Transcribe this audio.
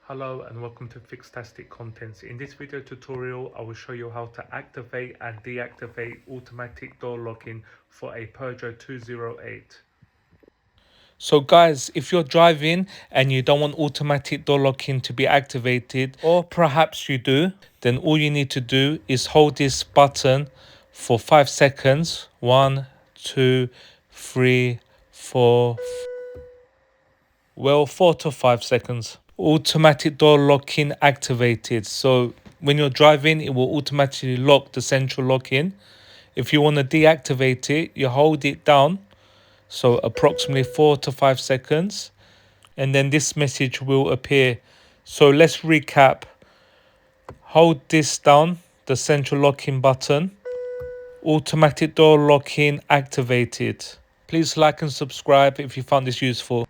Hello and welcome to FIXtastic Contents. In this video tutorial, I will show you how to activate and deactivate automatic door locking for a Peugeot 208. So guys, if you're driving and you don't want automatic door locking to be activated, or perhaps you do, then all you need to do is hold this button for 5 seconds. 1, 2, 3, 4, 4 to 5 seconds. Automatic door locking activated. So when you're driving, it will automatically lock the central lock-in. If you want to deactivate it, you hold it down, so approximately 4 to 5 seconds, and then this message will appear. So let's recap. Hold this down, the central lock-in button. Automatic door locking activated. Please like and subscribe if you found this useful.